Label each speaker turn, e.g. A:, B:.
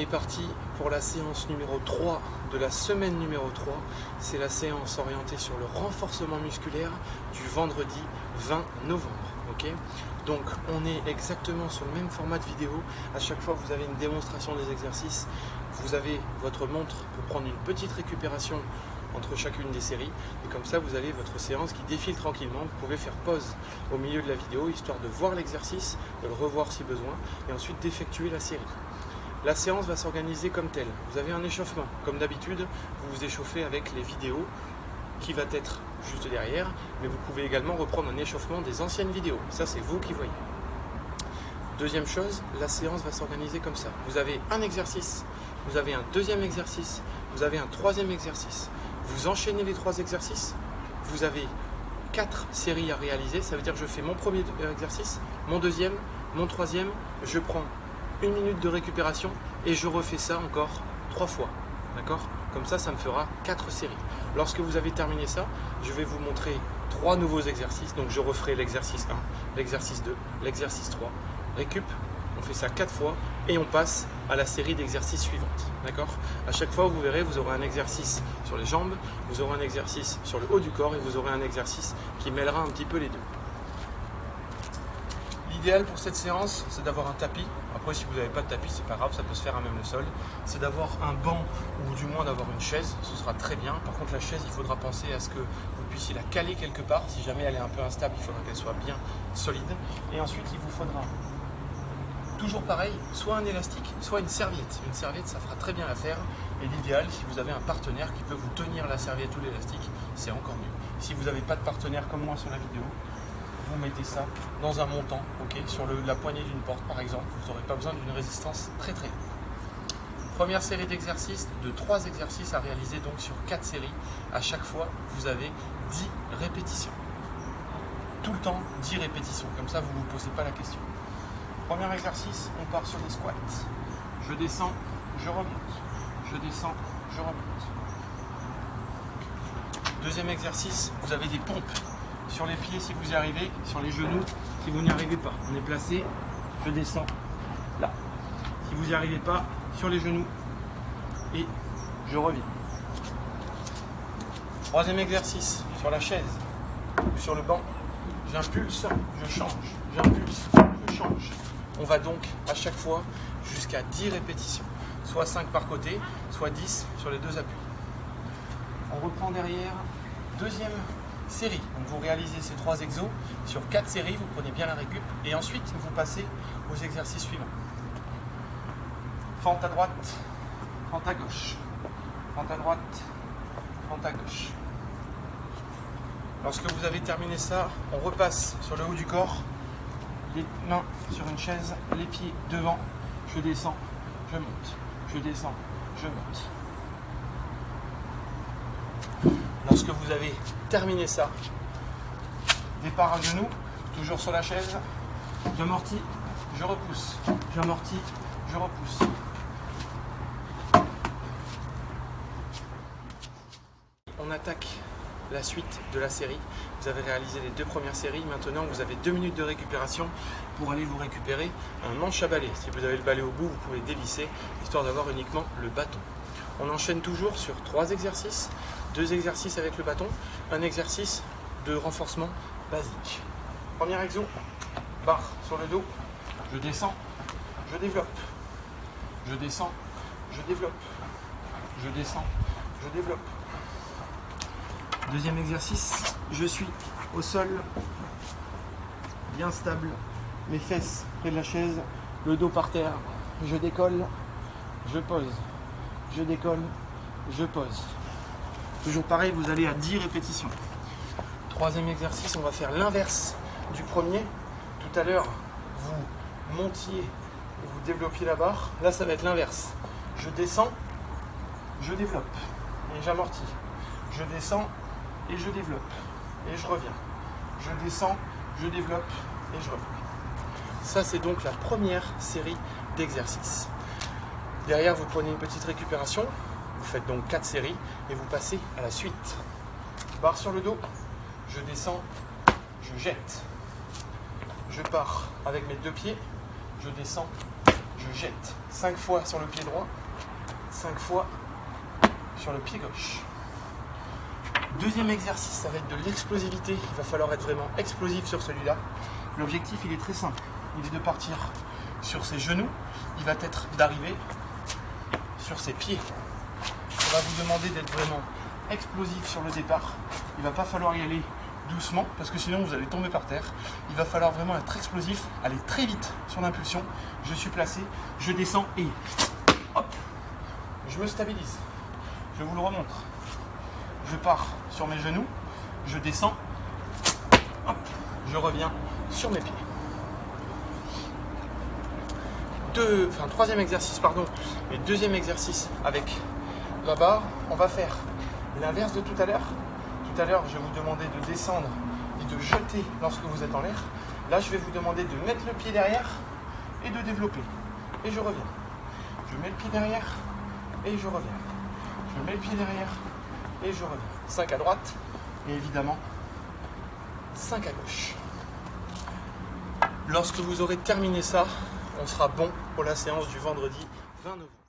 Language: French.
A: est parti pour la séance numéro 3 de la semaine numéro 3. C'est la séance orientée sur le renforcement musculaire du vendredi 20 novembre. Okay, donc on est exactement sur le même format de vidéo. À chaque fois vous avez une démonstration des exercices. Vous avez votre montre pour prendre une petite récupération entre chacune des séries. Et comme ça vous avez votre séance qui défile tranquillement. Vous pouvez faire pause au milieu de la vidéo histoire de voir l'exercice, de le revoir si besoin et ensuite d'effectuer la série. La séance va s'organiser comme telle. Vous avez un échauffement. Comme d'habitude, vous vous échauffez avec les vidéos qui va être juste derrière, mais vous pouvez également reprendre un échauffement des anciennes vidéos. Ça, c'est vous qui voyez. Deuxième chose, la séance va s'organiser comme ça. Vous avez un exercice, vous avez un deuxième exercice, vous avez un troisième exercice. Vous enchaînez les trois exercices, vous avez 4 séries à réaliser. Ça veut dire que je fais mon premier exercice, mon deuxième, mon troisième, je prends 1 minute de récupération et je refais ça encore 3 fois. D'accord ? Comme ça, ça me fera 4 séries. Lorsque vous avez terminé ça, je vais vous montrer 3 nouveaux exercices. Donc je referai l'exercice 1, l'exercice 2, l'exercice 3. Récup, on fait ça 4 fois et on passe à la série d'exercices suivantes. D'accord ? À chaque fois, vous verrez, vous aurez un exercice sur les jambes, vous aurez un exercice sur le haut du corps et vous aurez un exercice qui mêlera un petit peu les deux. L'idéal pour cette séance, c'est d'avoir un tapis. Après, si vous n'avez pas de tapis, c'est pas grave, ça peut se faire à même le sol. C'est d'avoir un banc ou du moins d'avoir une chaise, ce sera très bien. Par contre, la chaise, il faudra penser à ce que vous puissiez la caler quelque part. Si jamais elle est un peu instable, il faudra qu'elle soit bien solide. Et ensuite, il vous faudra toujours pareil, soit un élastique, soit une serviette. Une serviette, ça fera très bien l'affaire. Et l'idéal, si vous avez un partenaire qui peut vous tenir la serviette ou l'élastique, c'est encore mieux. Si vous n'avez pas de partenaire comme moi sur la vidéo, vous mettez ça dans un montant, okay, sur la poignée d'une porte par exemple, vous n'aurez pas besoin d'une résistance très très haute. Première série d'exercices, de 3 exercices à réaliser donc sur 4 séries. À chaque fois, vous avez 10 répétitions. Tout le temps 10 répétitions, comme ça vous ne vous posez pas la question. Premier exercice, on part sur des squats. Je descends, je remonte. Je descends, je remonte. Deuxième exercice, vous avez des pompes. Sur les pieds si vous y arrivez, sur les genoux si vous n'y arrivez pas. On est placé, je descends là. Si vous n'y arrivez pas, sur les genoux et je reviens. Troisième exercice, sur la chaise ou sur le banc, j'impulse, je change, j'impulse, je change. On va donc à chaque fois jusqu'à 10 répétitions, soit 5 par côté, soit 10 sur les deux appuis. On reprend derrière, deuxième série. Donc vous réalisez ces 3 exos sur 4 séries, vous prenez bien la récup et ensuite vous passez aux exercices suivants. Fente à droite, fente à gauche, fente à droite, fente à gauche. Lorsque vous avez terminé ça, on repasse sur le haut du corps, les mains sur une chaise, les pieds devant, je descends, je monte, je descends, je monte. Lorsque vous avez terminé ça, départ à genoux, toujours sur la chaise, j'amortis, je repousse, j'amortis, je repousse. On attaque la suite de la série. Vous avez réalisé les 2 premières séries. Maintenant, vous avez 2 minutes de récupération pour aller vous récupérer un manche à balai. Si vous avez le balai au bout, vous pouvez dévisser, histoire d'avoir uniquement le bâton. On enchaîne toujours sur 3 exercices. 2 exercices avec le bâton, un exercice de renforcement basique. Premier exo, barre sur le dos, je descends, je développe, je descends, je développe, je descends, je développe. Deuxième exercice, je suis au sol, bien stable, mes fesses près de la chaise, le dos par terre, je décolle, je pose, je décolle, je pose. Toujours pareil, vous allez à 10 répétitions. Troisième exercice, on va faire l'inverse du premier. Tout à l'heure, vous montiez et vous développiez la barre. Là, ça va être l'inverse. Je descends, je développe et j'amortis. Je descends et je développe et je reviens. Je descends, je développe et je reviens. Ça, c'est donc la première série d'exercices. Derrière, vous prenez une petite récupération. Vous faites donc 4 séries et vous passez à la suite. Barre sur le dos, je descends, je jette. Je pars avec mes 2 pieds, je descends, je je jette 5 fois sur le pied droit, 5 fois sur le pied gauche. Deuxième exercice, ça va être de l'explosivité. Il va falloir être vraiment explosif sur celui-là. L'objectif, il est très simple. Il est de partir sur ses genoux. Il va être d'arriver sur ses pieds. On va vous demander d'être vraiment explosif sur le départ. Il ne va pas falloir y aller doucement parce que sinon vous allez tomber par terre. Il va falloir vraiment être explosif, aller très vite sur l'impulsion. Je suis placé, je descends et hop, je me stabilise. Je vous le remontre. Je pars sur mes genoux, je descends, hop, je reviens sur mes pieds. Troisième exercice, et deuxième exercice avec la barre, on va faire l'inverse de tout à l'heure. Tout à l'heure, je vais vous demander de descendre et de jeter lorsque vous êtes en l'air. Là, je vais vous demander de mettre le pied derrière et de développer. Et je reviens. Je mets le pied derrière et je reviens. Je mets le pied derrière et je reviens. 5 à droite et évidemment 5 à gauche. Lorsque vous aurez terminé ça, on sera bon pour la séance du vendredi 20 novembre.